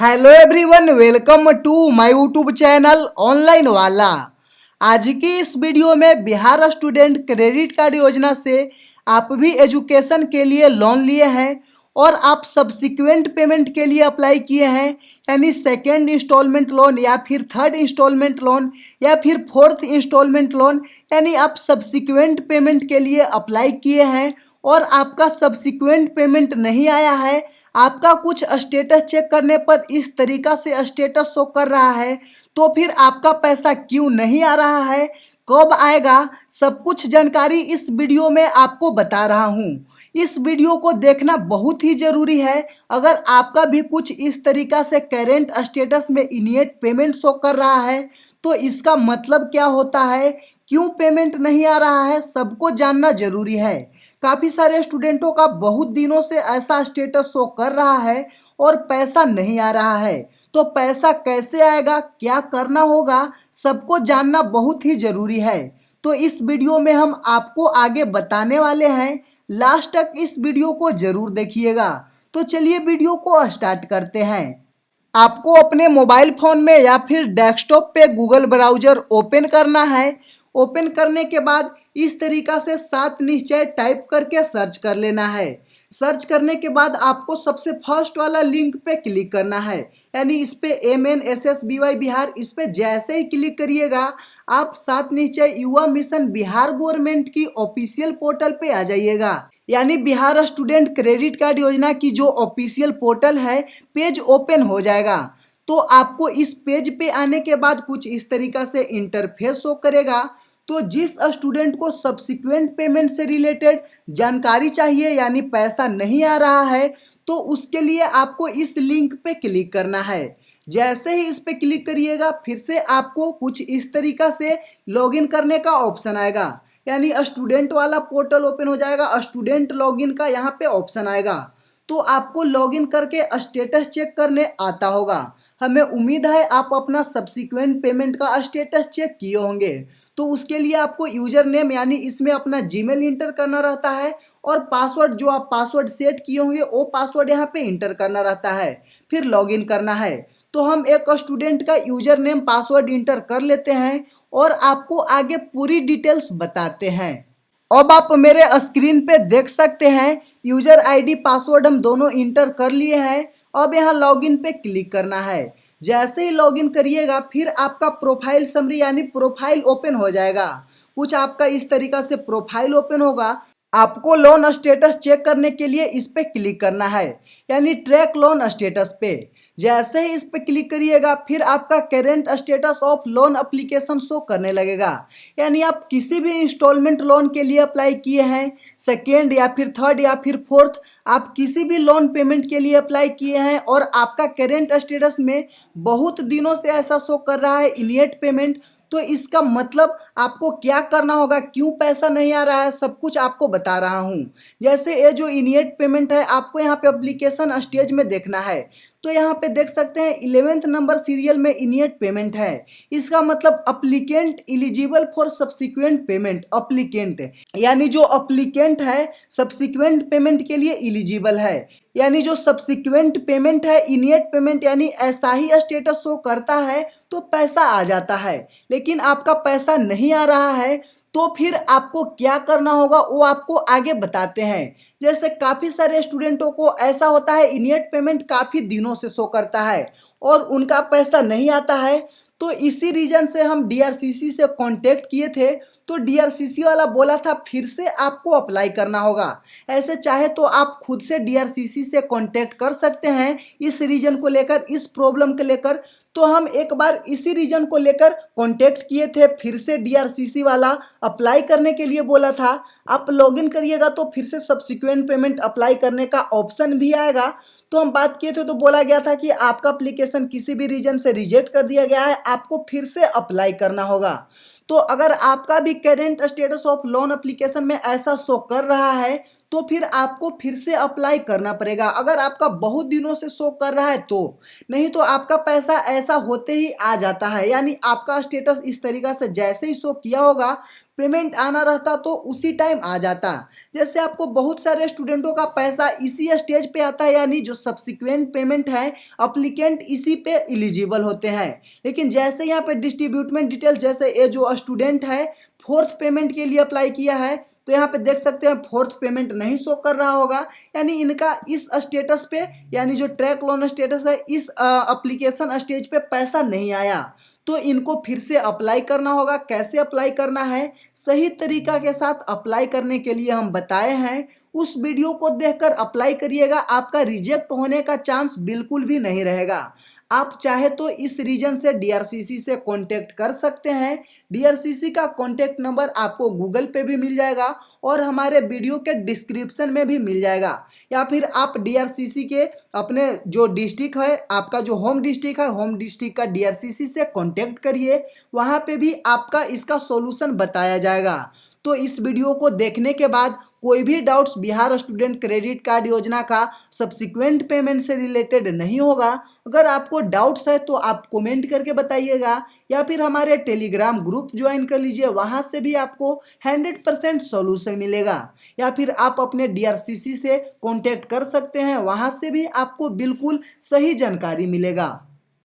Hello everyone, welcome to my YouTube channel online वाला। आज की इस वीडियो में बिहार स्टूडेंट क्रेडिट कार्ड योजना से आप भी एजुकेशन के लिए लोन लिए हैं और आप सब्सिक्वेंट पेमेंट के लिए अप्लाई किए हैं, यानी सेकेंड इंस्टॉलमेंट लोन या फिर थर्ड इंस्टॉलमेंट लोन या फिर फोर्थ इंस्टॉलमेंट लोन, यानी आप सब्सिक्वेंट पेमेंट के लिए अप्लाई किए हैं और आपका सब्सिक्वेंट पेमेंट नहीं आया है। आपका कुछ स्टेटस चेक करने पर इस तरीका से स्टेटस शो कर रहा है, तो फिर आपका पैसा क्यों नहीं आ रहा है, कब आएगा, सब कुछ जानकारी इस वीडियो में आपको बता रहा हूँ। इस वीडियो को देखना बहुत ही ज़रूरी है। अगर आपका भी कुछ इस तरीका से करेंट स्टेटस में इनिशिएट पेमेंट शो कर रहा है तो इसका मतलब क्या होता है, क्यों पेमेंट नहीं आ रहा है, सबको जानना जरूरी है। काफ़ी सारे स्टूडेंटों का बहुत दिनों से ऐसा स्टेटस शो कर रहा है और पैसा नहीं आ रहा है, तो पैसा कैसे आएगा, क्या करना होगा, सबको जानना बहुत ही ज़रूरी है। तो इस वीडियो में हम आपको आगे बताने वाले हैं, लास्ट तक इस वीडियो को ज़रूर देखिएगा। तो चलिए वीडियो को स्टार्ट करते हैं। आपको अपने मोबाइल फ़ोन में या फिर डेस्कटॉप पे गूगल ब्राउज़र ओपन करना है। ओपन करने के बाद इस तरीका से 7 निश्चय टाइप करके सर्च कर लेना है। सर्च करने के बाद आपको सबसे फर्स्ट वाला लिंक पे क्लिक करना है, यानी इस पे MNSSBY बिहार, इस पे जैसे ही क्लिक करिएगा आप 7 निश्चय युवा मिशन बिहार गवर्नमेंट की ऑफिशियल पोर्टल पे आ जाइएगा। यानी बिहार स्टूडेंट क्रेडिट कार्ड योजना की जो ऑफिशियल पोर्टल है, पेज ओपन हो जाएगा। तो आपको इस पेज पे आने के बाद कुछ इस तरीका से इंटरफेस शो करेगा। तो जिस स्टूडेंट को सब्सिक्वेंट पेमेंट से रिलेटेड जानकारी चाहिए, यानी पैसा नहीं आ रहा है, तो उसके लिए आपको इस लिंक पे क्लिक करना है। जैसे ही इस पे क्लिक करिएगा फिर से आपको कुछ इस तरीका से लॉगिन करने का ऑप्शन आएगा, यानी स्टूडेंट वाला पोर्टल ओपन हो जाएगा, स्टूडेंट लॉगिन का यहाँ पे ऑप्शन आएगा। तो आपको लॉगिन करके स्टेटस चेक करने आता होगा। हमें उम्मीद है आप अपना सब्सिक्वेंट पेमेंट का स्टेटस चेक किए होंगे। तो उसके लिए आपको यूजर नेम, यानी इसमें अपना जीमेल इंटर करना रहता है और पासवर्ड, जो आप पासवर्ड सेट किए होंगे वो पासवर्ड यहाँ पे इंटर करना रहता है, फिर लॉगिन करना है। तो हम एक स्टूडेंट का यूजर नेम पासवर्ड इंटर कर लेते हैं और आपको आगे पूरी डिटेल्स बताते हैं। अब आप मेरे स्क्रीन पे देख सकते हैं यूजर आईडी पासवर्ड हम दोनों इंटर कर लिए हैं। अब यहाँ लॉगिन पे क्लिक करना है। जैसे ही लॉगिन करिएगा फिर आपका प्रोफाइल समरी, यानी प्रोफाइल ओपन हो जाएगा। कुछ आपका इस तरीका से प्रोफाइल ओपन होगा। आपको लोन स्टेटस चेक करने के लिए इस पे क्लिक करना है, यानी ट्रैक लोन स्टेटस पे। जैसे ही इस पे क्लिक करिएगा फिर आपका current status of loan application show करने लगेगा, यानी आप किसी भी इंस्टॉलमेंट लोन के लिए अप्लाई किए हैं, सेकेंड या फिर थर्ड या फिर फोर्थ, आप किसी भी लोन पेमेंट के लिए अप्लाई किए हैं और आपका करेंट स्टेटस में बहुत दिनों से ऐसा शो कर रहा है इनिशिएट पेमेंट, तो इसका मतलब आपको क्या करना होगा, क्यों पैसा नहीं आ रहा है, सब कुछ आपको बता रहा हूँ। जैसे ये जो इनिशिएट पेमेंट है आपको यहाँ पे एप्लीकेशन स्टेज में देखना है। तो यहाँ पे देख सकते हैं 11वें नंबर सीरियल में इनिशिएट पेमेंट है। इसका मतलब applicant eligible for subsequent payment, applicant यानी जो अप्लीकेंट है सब्सिक्वेंट पेमेंट के लिए एलिजिबल है। यानी जो सब्सिक्वेंट पेमेंट है, इनिशिएट पेमेंट यानी ऐसा ही स्टेटस शो करता है तो पैसा आ जाता है, लेकिन आपका पैसा नहीं आ रहा है, तो फिर आपको क्या करना होगा वो आपको आगे बताते हैं। जैसे काफ़ी सारे स्टूडेंटों को ऐसा होता है इनिशिएट पेमेंट काफ़ी दिनों से शो करता है और उनका पैसा नहीं आता है। तो इसी रीजन से हम DRCC से कांटेक्ट किए थे, तो DRCC वाला बोला था फिर से आपको अप्लाई करना होगा। ऐसे चाहे तो आप खुद से DRCC से कांटेक्ट कर सकते हैं इस रीजन को लेकर, इस प्रॉब्लम को लेकर। तो हम एक बार इसी रीजन को लेकर कांटेक्ट किए थे, फिर से DRCC वाला अप्लाई करने के लिए बोला था। आप लॉगिन करिएगा तो फिर से सब्सिक्वेंट पेमेंट अप्लाई करने का ऑप्शन भी आएगा। तो हम बात किए थे तो बोला गया था कि आपका एप्लीकेशन किसी भी रीजन से रिजेक्ट कर दिया गया है, आपको फिर से अप्लाई करना होगा। तो अगर आपका भी current status of loan application में ऐसा शो कर रहा है तो फिर आपको फिर से अप्लाई करना पड़ेगा, अगर आपका बहुत दिनों से शो कर रहा है तो। नहीं तो आपका पैसा ऐसा होते ही आ जाता है, यानी आपका स्टेटस इस तरीका से जैसे ही शो किया होगा पेमेंट आना रहता तो उसी टाइम आ जाता। जैसे आपको बहुत सारे स्टूडेंटों का पैसा इसी स्टेज पे आता है, यानी जो सब्सिक्वेंट पेमेंट है अप्लीकेंट इसी पे एलिजिबल होते हैं। लेकिन जैसे यहाँ पे डिस्ट्रीब्यूटमेंट डिटेल, जैसे ये जो स्टूडेंट है फोर्थ पेमेंट के लिए अप्लाई किया है, तो यहाँ पे देख सकते हैं फोर्थ पेमेंट नहीं शो कर रहा होगा, यानी इनका इस स्टेटस पे, यानी जो ट्रैक लोन स्टेटस है इस एप्लीकेशन स्टेज पे पैसा नहीं आया। तो इनको फिर से अप्लाई करना होगा। कैसे अप्लाई करना है, सही तरीका के साथ अप्लाई करने के लिए हम बताए हैं, उस वीडियो को देखकर अप्लाई करिएगा, आपका रिजेक्ट होने का चांस बिल्कुल भी नहीं रहेगा। आप चाहे तो इस रीजन से डीआरसीसी से कांटेक्ट कर सकते हैं। डीआरसीसी का कांटेक्ट नंबर आपको गूगल पे भी मिल जाएगा और हमारे वीडियो के डिस्क्रिप्शन में भी मिल जाएगा। या फिर आप डीआरसीसी के अपने जो डिस्ट्रिक्ट है, आपका जो होम डिस्ट्रिक्ट है, होम डिस्ट्रिक्ट का डीआरसीसी से कांटेक्ट करिए, वहाँ पे भी आपका इसका सॉल्यूशन बताया जाएगा। तो इस वीडियो को देखने के बाद कोई भी doubts Bihar student credit card योजना का सब्सिक्वेंट पेमेंट से रिलेटेड नहीं होगा। अगर आपको डाउट्स है तो आप कमेंट करके बताइएगा, या फिर हमारे टेलीग्राम ग्रुप ज्वाइन कर लीजिए, वहाँ से भी आपको 100% सॉल्यूशन मिलेगा। या फिर आप अपने डीआरसीसी से कांटेक्ट कर सकते हैं, वहाँ से भी आपको बिल्कुल सही जानकारी मिलेगा।